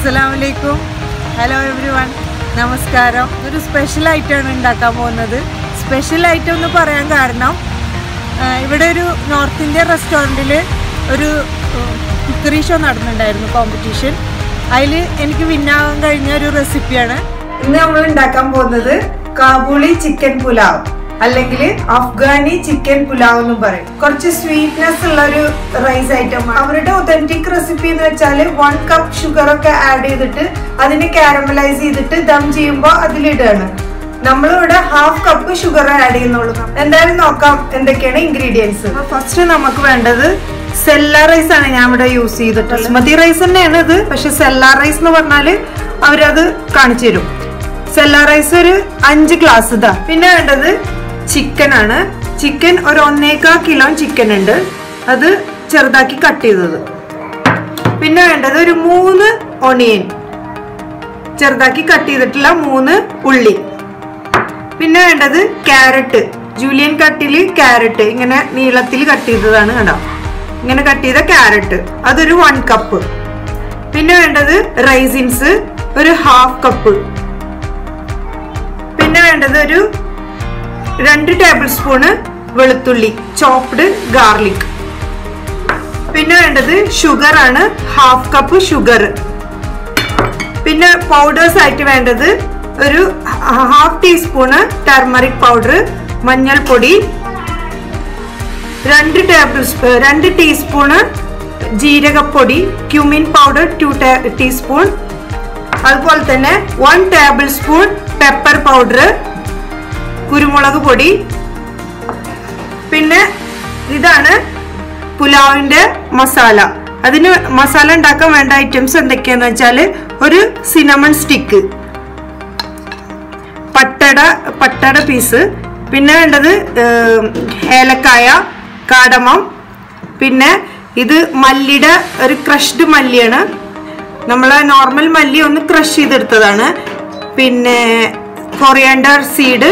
Assalamualaikum. Hello everyone. Namaskaram. ഒരു special item ആണ് ഉണ്ടാക്കാൻ പോകുന്നത്. സ്പെഷ്യൽ ഐറ്റം എന്ന് പറയാൻ കാരണം ഇവിടെ ഒരു നോർത്ത് ഇന്ത്യൻ റെസ്റ്റോറൻറ്റിൽ ഒരു കുക്കറി ഷോ നടന്നിട്ടുണ്ടായിരുന്നു, കോമ്പറ്റീഷൻ. അതിൽ എനിക്ക് വിന്നാകാൻ കഴിഞ്ഞ ഒരു റെസിപ്പിയാണ് ഇന്ന് നമ്മൾ ഉണ്ടാക്കാൻ പോകുന്നത്. കാബൂളി ചിക്കൻ പുലാവ് അല്ലെങ്കിൽ അഫ്ഗാനി ചിക്കൻ പുലാവ് എന്നും പറയും. കുറച്ച് സ്വീറ്റ്നെസ് ഉള്ള ഒരു റൈസ് ഐറ്റം. അവരുടെ ഒതന്റിക് റെസിപ്പി എന്ന് വെച്ചാൽ 1 കപ്പ് ഷുഗർ ഒക്കെ ആഡ് ചെയ്തിട്ട് അതിനെ കാരമലൈസ് ചെയ്തിട്ട് ദം ചെയ്യുമ്പോൾ അതിലിടാണ്. നമ്മളിവിടെ 1/2 കപ്പ് ഷുഗർ ആഡ് ചെയ്യുന്നുള്ളൂ. എന്തായാലും നോക്കാം എന്തൊക്കെയാണ് ഇൻഗ്രീഡിയൻസ്. ഫസ്റ്റ് നമുക്ക് വേണ്ടത് സെല്ല റൈസ് ആണ് ഞാൻ ഇവിടെ യൂസ് ചെയ്തിട്ടുള്ളത്. ബസ്മതി റൈസ് തന്നെയാണ് ഇത്, പക്ഷെ സെല്ല റൈസ് എന്ന് പറഞ്ഞാല് അവരത് കാണിച്ചു തരും. സെല്ല റൈസ് ഒരു 5 ഗ്ലാസ് ഇതാ. പിന്നെ വേണ്ടത് ചിക്കൻ ആണ്. ചിക്കൻ ഒരു 1.25 കിലോ ചിക്കൻ ഉണ്ട്, അത് ചെറുതാക്കി കട്ട് ചെയ്തത്. പിന്നെ വേണ്ടത് ഒരു 3 ഓണിയൻ ചെറുതാക്കി കട്ട് ചെയ്തിട്ടുള്ള 3 ഉള്ളി. പിന്നെ വേണ്ടത് ക്യാരറ്റ്, ജൂലിയൻ കട്ടില് ക്യാരറ്റ് ഇങ്ങനെ നീളത്തിൽ കട്ട് ചെയ്തതാണ്, കണ്ടോ, ഇങ്ങനെ കട്ട് ചെയ്ത ക്യാരറ്റ്, അതൊരു 1 കപ്പ്. പിന്നെ വേണ്ടത് റൈസിൻസ് ഒരു 1/2 കപ്പ്. പിന്നെ വേണ്ടത് ഒരു 2 ടേബിൾ സ്പൂണ് വെളുത്തുള്ളി, ചോപ്ഡ് ഗാർലിക്. പിന്നെ വേണ്ടത് ഷുഗർ ആണ്, 1/2 കപ്പ് ഷുഗർ. പിന്നെ പൗഡേഴ്സ് ആയിട്ട് വേണ്ടത് ഒരു 1/2 ടീസ്പൂണ് ടർമറിക് പൗഡർ, മഞ്ഞൾപ്പൊടി, 2 ടീസ്പൂണ് ജീരകപ്പൊടി, ക്യുമിൻ പൗഡർ 2 ടീസ്പൂൺ, അതുപോലെ തന്നെ 1 ടേബിൾ സ്പൂൺ പെപ്പർ പൗഡർ, കുരുമുളക് പൊടി. പിന്നെ ഇതാണ് പുലാവിന്റെ മസാല. അതിന് മസാല ഉണ്ടാക്കാൻ വേണ്ട ഐറ്റംസ് എന്തൊക്കെയാന്ന് വെച്ചാല് ഒരു സിനമൺ സ്റ്റിക്ക്, പട്ടട പീസ്. പിന്നെ വേണ്ടത് ഏലക്കായ, കാർഡമം. പിന്നെ ഇത് മല്ലിയുടെ ഒരു ക്രഷ്ഡ് മല്ലിയാണ്, നമ്മളെ നോർമൽ മല്ലി ഒന്ന് ക്രഷ് ചെയ്തെടുത്തതാണ്. പിന്നെ കൊറിയാണ്ടർ സീഡ്,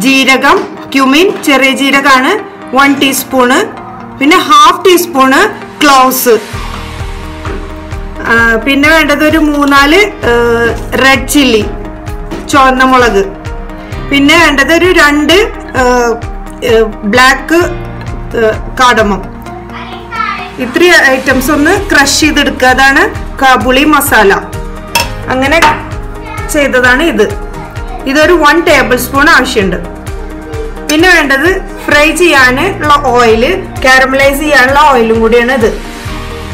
ജീരകം, ക്യുമിൻ, ചെറിയ ജീരകമാണ് 1 ടീസ്പൂണ്. പിന്നെ 1/2 ടീസ്പൂണ് ക്ലോവ്സ്. പിന്നെ വേണ്ടത് ഒരു 3-4 റെഡ് ചില്ലി, ചുവന്ന മുളക്. പിന്നെ വേണ്ടത് ഒരു 2 ബ്ലാക്ക് കാർഡമം. ഇത്രയും ഐറ്റംസ് ഒന്ന് ക്രഷ് ചെയ്തെടുക്കുക. അതാണ് കാബുളി മസാല. അങ്ങനെ ചെയ്തതാണ് ഇത്. ഇതൊരു 1 ടേബിൾ സ്പൂൺ ആവശ്യമുണ്ട്. പിന്നെ വേണ്ടത് ഫ്രൈ ചെയ്യാനുള്ള ഓയില്, കാരമലൈസ് ചെയ്യാനുള്ള ഓയിലും കൂടിയാണ് ഇത്.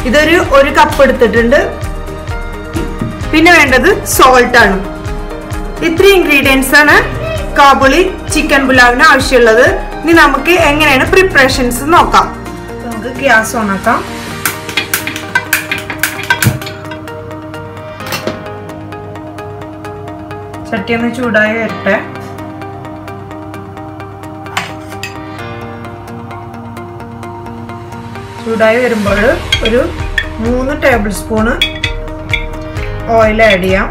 ഇതൊരു 1 കപ്പ് എടുത്തിട്ടുണ്ട്. പിന്നെ വേണ്ടത് സോൾട്ട് ആണ്. ഇത്രയും ഇൻഗ്രീഡിയൻസ് ആണ് കാബുളി ചിക്കൻ പുലാവിന് ആവശ്യമുള്ളത്. ഇനി നമുക്ക് എങ്ങനെയാണ് പ്രിപ്പറേഷൻസ് നോക്കാം. നമുക്ക് ഗ്യാസ് ഓൺ ആക്കാം. ചട്ടി ഒന്ന് ചൂടായി വരട്ടെ. ചൂടായി വരുമ്പോൾ ഒരു 3 ടേബിൾ സ്പൂണ് ഓയിൽ ആഡ് ചെയ്യാം.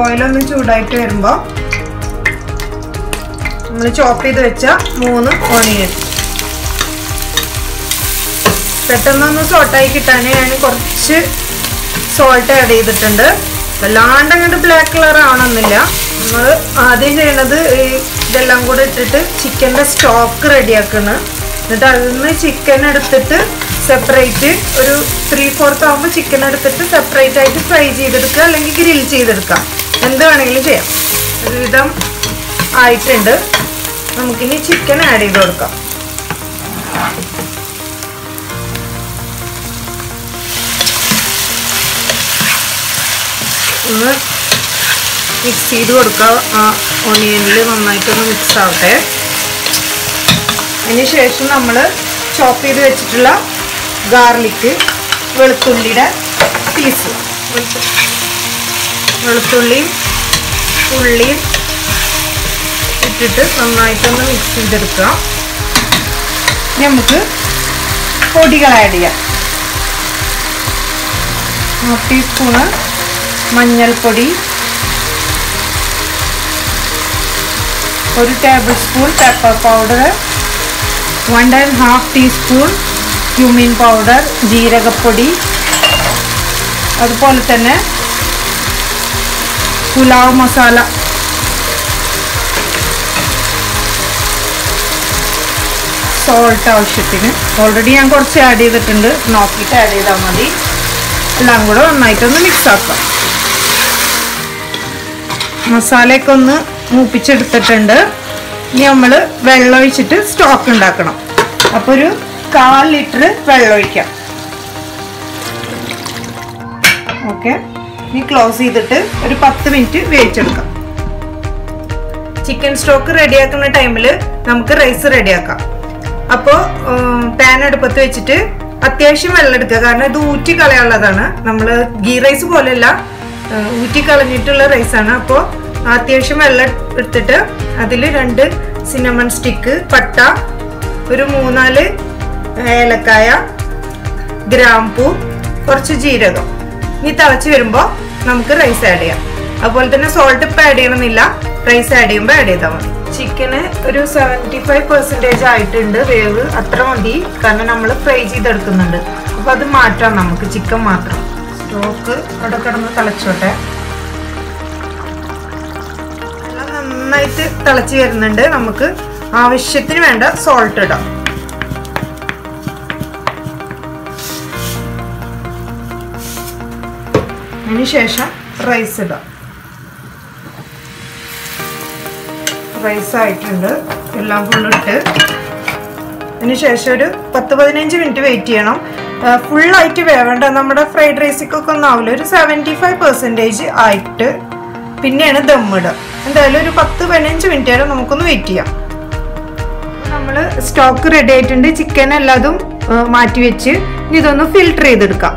ഓയിലൊന്ന് ചൂടായിട്ട് വരുമ്പോൾ നമ്മൾ ചോപ്പ് ചെയ്ത് വെച്ച 3 ഓണിയൻ. പെട്ടെന്നൊന്ന് സോട്ടായി കിട്ടാൻ ഞാൻ കുറച്ച് സോൾട്ട് ആഡ് ചെയ്തിട്ടുണ്ട്. വല്ലാണ്ട് അങ്ങോട്ട് ബ്ലാക്ക് കളർ ആവണമെന്നില്ല. നമ്മൾ ആദ്യം ചെയ്യണത് ഇതെല്ലാം കൂടെ ഇട്ടിട്ട് ചിക്കൻ്റെ സ്റ്റോക്ക് റെഡിയാക്കണം. എന്നിട്ട് അതിൽ നിന്ന് ചിക്കൻ എടുത്തിട്ട് സെപ്പറേറ്റ് ഒരു 3/4 ആകുമ്പോൾ ചിക്കൻ എടുത്തിട്ട് സെപ്പറേറ്റ് ആയിട്ട് ഫ്രൈ ചെയ്തെടുക്കുക, അല്ലെങ്കിൽ ഗ്രിൽ ചെയ്തെടുക്കുക, എന്ത് വേണമെങ്കിലും ചെയ്യാം. ഒരുവിധം ആയിട്ടുണ്ട്. നമുക്കിനി ചിക്കൻ ആഡ് ചെയ്ത് കൊടുക്കാം. ഒന്ന് മിക്സ് ചെയ്ത് കൊടുക്കുക. ആ ഓണിയനിൽ നന്നായിട്ടൊന്ന് മിക്സ് ആവട്ടെ. അതിന് ശേഷം നമ്മൾ ചോപ്പ് ചെയ്ത് വെച്ചിട്ടുള്ള ഗാർലിക്ക്, വെളുത്തുള്ളിയുടെ പീസ്, വെളുത്തുള്ളിയും ഉള്ളിയും ഇട്ടിട്ട് നന്നായിട്ടൊന്ന് മിക്സ് ചെയ്തെടുക്കുക. നമുക്ക് പൊടികൾ ആഡ് ചെയ്യാം. 1 ടീസ്പൂണ് മഞ്ഞൾപ്പൊടി, 1 tablespoon pepper powder, 1.5 teaspoon cumin powder, ജീരകപ്പൊടി, അതുപോലെ തന്നെ പുലാവ് മസാല, സോൾട്ട് ആവശ്യത്തിന്. ഓൾറെഡി ഞാൻ കുറച്ച് ആഡ് ചെയ്തിട്ടുണ്ട്, നോക്കിയിട്ട് ആഡ് ചെയ്താൽ മതി. എല്ലാം കൂടെ നന്നായിട്ടൊന്ന് മിക്സ് ആക്കാം. മസാലയൊക്കെ ഒന്ന് മൂപ്പിച്ചെടുത്തിട്ടുണ്ട്. ഇനി നമ്മൾ വെള്ളം ഒഴിച്ചിട്ട് സ്റ്റോക്ക് ഉണ്ടാക്കണം. അപ്പോൾ ഒരു 1/4 ലിറ്റർ വെള്ളം ഒഴിക്കാം. ഓക്കെ, ഇനി ക്ലോസ് ചെയ്തിട്ട് ഒരു 10 മിനിറ്റ് വേവിച്ചെടുക്കാം. ചിക്കൻ സ്റ്റോക്ക് റെഡിയാക്കുന്ന ടൈമിൽ നമുക്ക് റൈസ് റെഡിയാക്കാം. അപ്പോൾ പാൻ അടുപ്പത്ത് വെച്ചിട്ട് അത്യാവശ്യം വെള്ളം എടുക്കുക, കാരണം ഇത് ഊറ്റി കളയാനുള്ളതാണ്. നമ്മൾ ഗീ റൈസ് പോലെയല്ല, ഊറ്റി കളഞ്ഞിട്ടുള്ള റൈസാണ്. അപ്പോൾ അത്യാവശ്യം വെള്ളം എടുത്തിട്ട് അതിൽ 2 സിനമൺ സ്റ്റിക്ക്, പട്ട, ഒരു 3-4 ഏലക്കായ, ഗ്രാമ്പൂ, കുറച്ച് ജീരകം. ഇനി തിളച്ച് വരുമ്പോൾ നമുക്ക് റൈസ് ആഡ് ചെയ്യാം. അതുപോലെ തന്നെ സോൾട്ട് ഇപ്പം ആഡ് ചെയ്യണമെന്നില്ല, റൈസ് ആഡ് ചെയ്യുമ്പോൾ ആഡ് ചെയ്താൽ മതി. ചിക്കന് ഒരു 75% ആയിട്ടുണ്ട് വേവ്, അത്ര മതി, കാരണം നമ്മൾ ഫ്രൈ ചെയ്തെടുക്കുന്നുണ്ട്. അപ്പോൾ അത് മാറ്റാം നമുക്ക്, ചിക്കൻ മാത്രം. സ്റ്റോക്ക് അവിടെ കിടന്ന് തിളച്ചോട്ടെ. നന്നായിട്ട് തിളച്ച് വരുന്നുണ്ട്. നമുക്ക് ആവശ്യത്തിന് വേണ്ട സോൾട്ട് ഇടാം. അതിനുശേഷം റൈസ് ഇടാം. റൈസ് ആയിട്ടുണ്ട്, എല്ലാം ഫുള്ളിട്ട്. അതിനുശേഷം ഒരു 10-15 മിനിറ്റ് വെയിറ്റ് ചെയ്യണം. ഫുള്ളായിട്ട് വേവേണ്ട, നമ്മുടെ ഫ്രൈഡ് റൈസിക്കൊക്കെ ഒന്നും ആവില്ല. ഒരു 75% ആയിട്ട് പിന്നെയാണ് ദമ്മിടുക. എന്തായാലും ഒരു 10-15 മിനിറ്റ് വരെ നമുക്കൊന്ന് വെയിറ്റ് ചെയ്യാം. നമ്മൾ സ്റ്റോക്ക് റെഡി ആയിട്ടുണ്ട്. ചിക്കൻ എല്ലാതും മാറ്റി വെച്ച് ഇനി ഇതൊന്ന് ഫിൽട്ടർ ചെയ്തെടുക്കാം.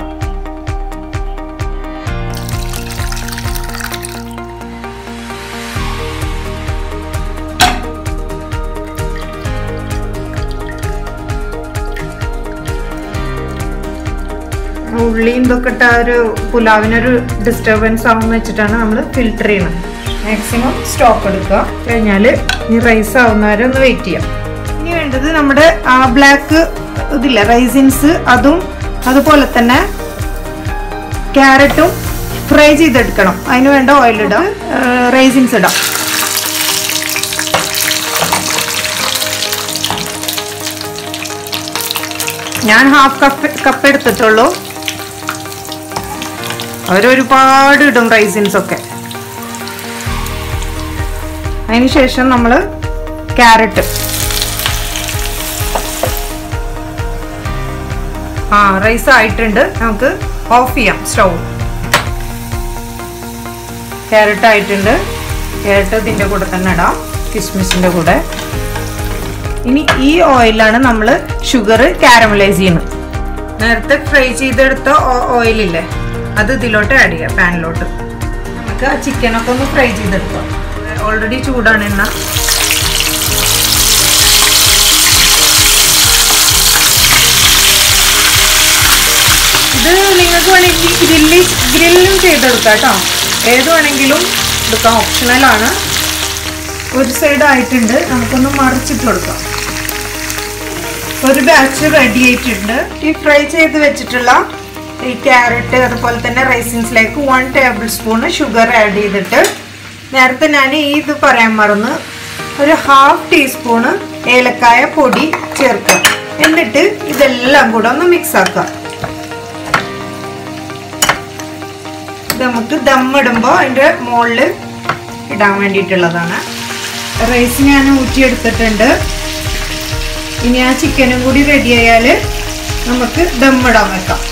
ഉള്ളിയും ഇതൊക്കെ ഇട്ട ഒരു പുലാവിനൊരു ഡിസ്റ്റർബൻസ് ആവുമെന്ന് വെച്ചിട്ടാണ് നമ്മൾ ഫിൽട്ടർ ചെയ്യുന്നത്. മാക്സിമം സ്റ്റോക്ക് എടുക്കുക. കഴിഞ്ഞാൽ ഈ റൈസ് ആവുന്നവരെ ഒന്ന് വെയിറ്റ് ചെയ്യാം. ഇനി വേണ്ടത് നമ്മുടെ ബ്ലാക്ക് ഇതില്ല റൈസിൻസ്, അതും അതുപോലെ തന്നെ ക്യാരറ്റും ഫ്രൈ ചെയ്തെടുക്കണം. അതിന് വേണ്ട ഓയിൽ ഇടാം, റൈസിൻസ് ഇടാം. ഞാൻ 1/2 കപ്പ് എടുത്തിട്ടുള്ളൂ. അവരൊരുപാട് ഇടും റൈസിൻസ് ഒക്കെ. അതിനുശേഷം നമ്മൾ ക്യാരറ്റ്, റൈസ് ആയിട്ടുണ്ട്, നമുക്ക് ഓഫ് ചെയ്യാം സ്റ്റൗ. ക്യാരറ്റ് ആയിട്ടുണ്ട്, ക്യാരറ്റ് ഇതിൻ്റെ കൂടെ തന്നെ ഇടാം, കിസ്മിസിൻ്റെ കൂടെ. ഇനി ഈ ഓയിലാണ് നമ്മൾ ഷുഗർ കാരമലൈസ് ചെയ്യുന്നത്. നേരത്തെ ഫ്രൈ ചെയ്തെടുത്ത ഓയിലില്ലേ, അത് ഇതിലോട്ട് ആഡ് ചെയ്യാം, പാനിലോട്ട്. നമുക്ക് ആ ചിക്കനൊക്കെ ഒന്ന് ഫ്രൈ ചെയ്തെടുക്കാം. ഓൾറെഡി ചൂടാണ് എണ്ണ. ഇത് നിങ്ങൾക്ക് വേണമെങ്കിൽ ഗ്രില്ലും ചെയ്തെടുക്കാം കേട്ടോ. ഏത് വേണമെങ്കിലും എടുക്കാം, ഓപ്ഷണലാണ്. ഒരു സൈഡ് ആയിട്ടുണ്ട്, നമുക്കൊന്ന് മറിച്ചിട്ട് കൊടുക്കാം. ഒരു ബാച്ച് റെഡി ആയിട്ടുണ്ട്. ഈ ഫ്രൈ ചെയ്ത് വെച്ചിട്ടുള്ള ഈ ക്യാരറ്റ് അതുപോലെ തന്നെ റൈസിൻസിലേക്ക് 1 ടേബിൾ സ്പൂൺ ഷുഗർ ആഡ് ചെയ്തിട്ട്, നേരത്തെ ഞാൻ ഇത് പറയാൻ മറന്ന്, ഒരു 1/2 ടീസ്പൂണ് ഏലക്കായ പൊടി ചേർക്കുക. എന്നിട്ട് ഇതെല്ലാം കൂടെ ഒന്ന് മിക്സ് ആക്കുക. ഇത് നമുക്ക് ദമ്മിടുമ്പോൾ അതിൻ്റെ മുകളിൽ ഇടാൻ വേണ്ടിയിട്ടുള്ളതാണ്. റൈസ് ഞാൻ ഊറ്റിയെടുത്തിട്ടുണ്ട്. ഇനി ആ ചിക്കനും കൂടി റെഡി ആയാൽ നമുക്ക് ദമ്മിടാൻ വെക്കാം.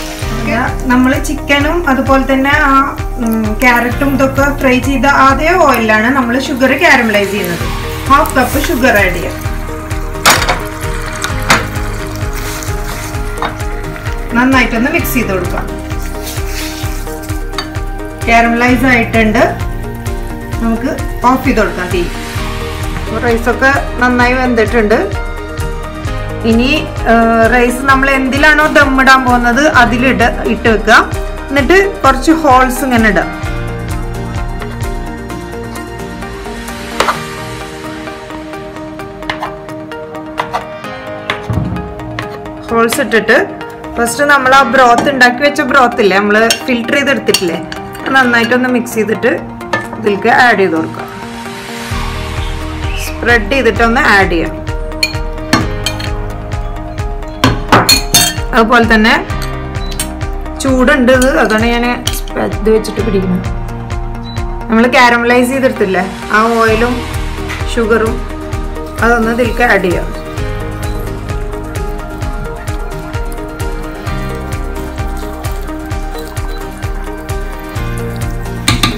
നമ്മൾ ചിക്കനും അതുപോലെ തന്നെ ആ ക്യാരറ്റും ഇതൊക്കെ ഫ്രൈ ചെയ്ത അതേ ഓയിലാണ് നമ്മൾ ഷുഗർ കാരമലൈസ് ചെയ്യുന്നത്. 1/2 കപ്പ് ഷുഗർ ആഡ് ചെയ്യാം. നന്നായിട്ടൊന്ന് മിക്സ് ചെയ്ത് കൊടുക്കാം. കാരമലൈസ് ആയിട്ടുണ്ട്, നമുക്ക് ഓഫ് ചെയ്ത് കൊടുക്കാം തീ. റൈസൊക്കെ നന്നായി വെന്തിട്ടുണ്ട്. ഇനി റൈസ് നമ്മൾ എന്തിലാണോ ദമ്മിടാൻ പോകുന്നത് അതിലിട്ട് വെക്കുക. എന്നിട്ട് കുറച്ച് ഹോൾസ് ഇങ്ങനെ ഇടുക. സോൾസ് ഇട്ടിട്ട് ഫസ്റ്റ് നമ്മൾ ആ ബ്രോത്ത് ഉണ്ടാക്കി വെച്ച ബ്രോത്ത് ഇല്ലേ, നമ്മൾ ഫിൽറ്റർ ചെയ്തെടുത്തിട്ടില്ലേ, നന്നായിട്ടൊന്ന് മിക്സ് ചെയ്തിട്ട് ഇതിലേക്ക് ആഡ് ചെയ്ത് കൊടുക്കുക. സ്പ്രെഡ് ചെയ്തിട്ടൊന്ന് ആഡ് ചെയ്യാം. അതുപോലെ തന്നെ ചൂടുണ്ട് ഇത്, അതാണ് ഞാൻ ഇത് വെച്ചിട്ട് പിടിക്കുന്നത്. നമ്മൾ കാരമലൈസ് ചെയ്തെടുത്തില്ലേ, ആ ഓയിലും ഷുഗറും അതൊന്ന് ഇതിലേക്ക് ആഡ് ചെയ്യാം.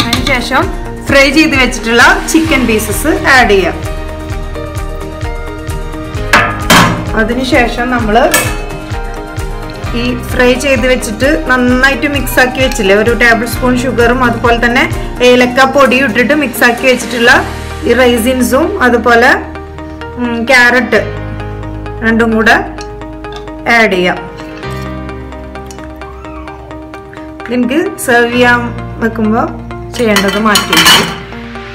അതിനുശേഷം ഫ്രൈ ചെയ്ത് വെച്ചിട്ടുള്ള ചിക്കൻ പീസസ് ആഡ് ചെയ്യാം. അതിനുശേഷം നമ്മൾ ഈ ഫ്രൈ ചെയ്ത് വെച്ചിട്ട് നന്നായിട്ട് മിക്സ് ആക്കി വെച്ചില്ലേ, ഒരു ടേബിൾ സ്പൂൺ ഷുഗറും അതുപോലെ തന്നെ ഏലക്ക പൊടിയും ഇട്ടിട്ട് മിക്സ് ആക്കി വെച്ചിട്ടുള്ള ഈ റൈസിൻസും അതുപോലെ ക്യാരറ്റ് രണ്ടും കൂടെ ആഡ് ചെയ്യാം. എനിക്ക് സെർവ് ചെയ്യാൻ വെക്കുമ്പോൾ ചെയ്യേണ്ടത് മാറ്റി വെച്ചു.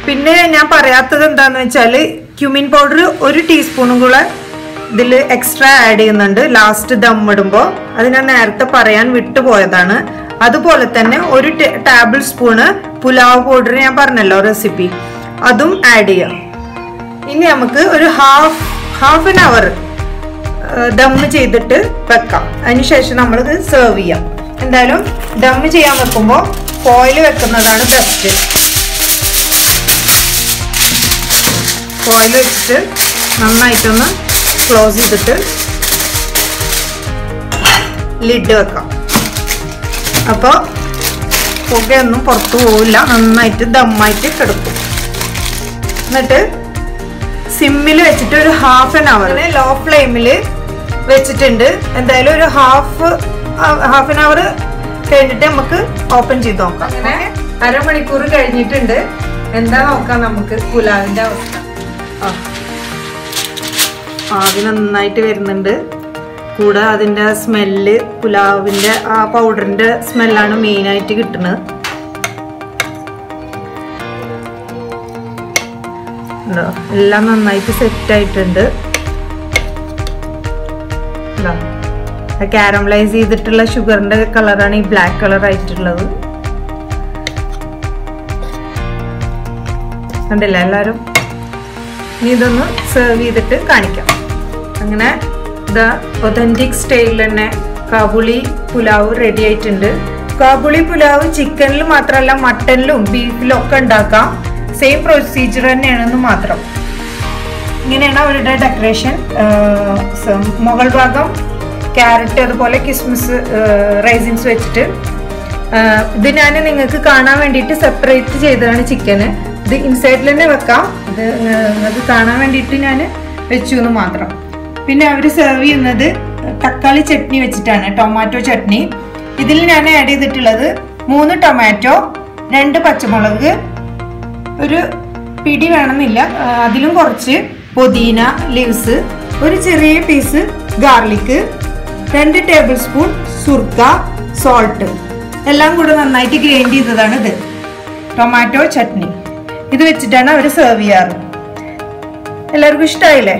പിന്നെ ഞാൻ പറയാത്തത് എന്താന്ന് വെച്ചാൽ ക്യുമിൻ പൗഡർ 1 ടീസ്പൂണും കൂടെ ഇതിൽ എക്സ്ട്രാ ആഡ് ചെയ്യുന്നുണ്ട് ലാസ്റ്റ് ദം ഇടുമ്പോൾ. അത് ഞാൻ നേരത്തെ പറയാൻ വിട്ടുപോയതാണ്. അതുപോലെ തന്നെ 1 ടേബിൾ സ്പൂണ് പുലാവ് പൗഡർ ഞാൻ പറഞ്ഞല്ലോ റെസിപ്പി, അതും ആഡ് ചെയ്യാം. ഇനി നമുക്ക് ഒരു ഹാഫ് ആൻ അവർ ദം ചെയ്തിട്ട് വെക്കാം. അതിനുശേഷം നമ്മളിത് സെർവ് ചെയ്യാം. എന്തായാലും ദം ചെയ്യാൻ വെക്കുമ്പോൾ ഫോയിൽ വെക്കുന്നതാണ് ബെസ്റ്റ്. ഫോയിൽ വെച്ചിട്ട് നന്നായിട്ടൊന്ന് ക്ലോസ് ചെയ്തിട്ട് ലിഡ് വെക്കാം. അപ്പോൾ പുകയൊന്നും പുറത്തു പോവില്ല, നന്നായിട്ട് ദമ്മായിട്ട് കിടക്കും. എന്നിട്ട് സിമ്മിൽ വെച്ചിട്ട് ഒരു ഹാഫ് ആൻ അവർ, ലോ ഫ്ലെയിമിൽ വെച്ചിട്ടുണ്ട്. എന്തായാലും ഒരു ഹാഫ് ആൻ അവർ കഴിഞ്ഞിട്ട് നമുക്ക് ഓപ്പൺ ചെയ്ത് നോക്കാം. അങ്ങനെ അരമണിക്കൂർ കഴിഞ്ഞിട്ടുണ്ട്. എന്താ നോക്കാം നമുക്ക് പുലാവിന്റെ അവസ്ഥ. ആവി നന്നായിട്ട് വരുന്നുണ്ട്. കൂടെ അതിൻ്റെ സ്മെല്ല്, പുലാവിൻ്റെ ആ പൗഡറിൻ്റെ സ്മെല്ലാണ് മെയിനായിട്ട് കിട്ടുന്നത്. എല്ലാം നന്നായിട്ട് സെറ്റായിട്ടുണ്ട്. കാരമലൈസ് ചെയ്തിട്ടുള്ള ഷുഗറിൻ്റെ കളറാണ് ഈ ബ്ലാക്ക് കളർ ആയിട്ടുള്ളത്. കണ്ടില്ല എല്ലാവരും? ഇനി ഇതൊന്ന് സെർവ് ചെയ്തിട്ട് കാണിക്കാം. അങ്ങനെ ദ ഒതന്റിക് സ്റ്റൈലിൽ തന്നെ കാബുളി പുലാവ് റെഡി ആയിട്ടുണ്ട്. കാബുളി പുലാവ് ചിക്കനിൽ മാത്രമല്ല മട്ടനിലും ബീഫിലും ഒക്കെ ഉണ്ടാക്കാം. സെയിം പ്രൊസീജിയർ തന്നെയാണെന്ന് മാത്രം. ഇങ്ങനെയാണ് അവരുടെ ഡെക്കറേഷൻ. മുകൾ ഭാഗം ക്യാരറ്റ് അതുപോലെ കിസ്മിസ് റൈസിൻസ് വെച്ചിട്ട്. ഇത് ഞാൻ നിങ്ങൾക്ക് കാണാൻ വേണ്ടിയിട്ട് സെപ്പറേറ്റ് ചെയ്തതാണ് ചിക്കന്. ഇത് ഇൻസൈഡിൽ തന്നെ വെക്കാം. അത് കാണാൻ വേണ്ടിയിട്ട് ഞാൻ വെച്ചു എന്ന് മാത്രം. പിന്നെ അവർ സെർവ് ചെയ്യുന്നത് തക്കാളി ചട്നി വെച്ചിട്ടാണ്, ടൊമാറ്റോ ചട്നി. ഇതിൽ ഞാൻ ആഡ് ചെയ്തിട്ടുള്ളത് 3 ടൊമാറ്റോ, 2 പച്ചമുളക്, ഒരു പിടി വേണമെന്നില്ല, അതിലും കുറച്ച് പുതിന ലീവ്സ്, ഒരു ചെറിയ പീസ് ഗാർലിക്, 2 ടേബിൾ സ്പൂൺ സുർക്ക, സോൾട്ട്, എല്ലാം കൂടെ നന്നായിട്ട് ഗ്രൈൻഡ് ചെയ്തതാണ് ഇത് ടൊമാറ്റോ ചട്നി. ഇത് വെച്ചിട്ടാണ് അവർ സെർവ് ചെയ്യാറ്. എല്ലാവർക്കും ഇഷ്ടമായില്ലേ?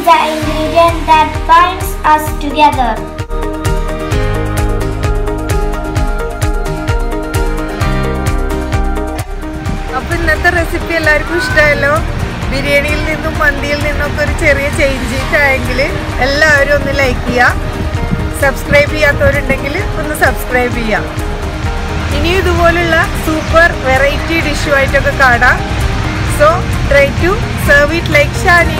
The ingredient that binds us together. അപ്പോൾ ഇന്നത്തെ റെസിപ്പി എല്ലാവർക്കും ഇഷ്ടമായല്ലോ. ബിരിയാണിയിൽ നിന്നും മന്തിയിൽ നിന്നൊക്കെ ഒരു ചെറിയ ചേഞ്ച് ആയെങ്കിൽ എല്ലാവരും ഒന്ന് ലൈക്ക് ചെയ്യുക. സബ്സ്ക്രൈബ് ചെയ്യാത്തവരുണ്ടെങ്കിൽ ഒന്ന് സബ്സ്ക്രൈബ് ചെയ്യാം. ഇനിയും ഇതുപോലുള്ള സൂപ്പർ വെറൈറ്റി ഡിഷുമായിട്ടൊക്കെ കാണാം. So try to serve it like Shani.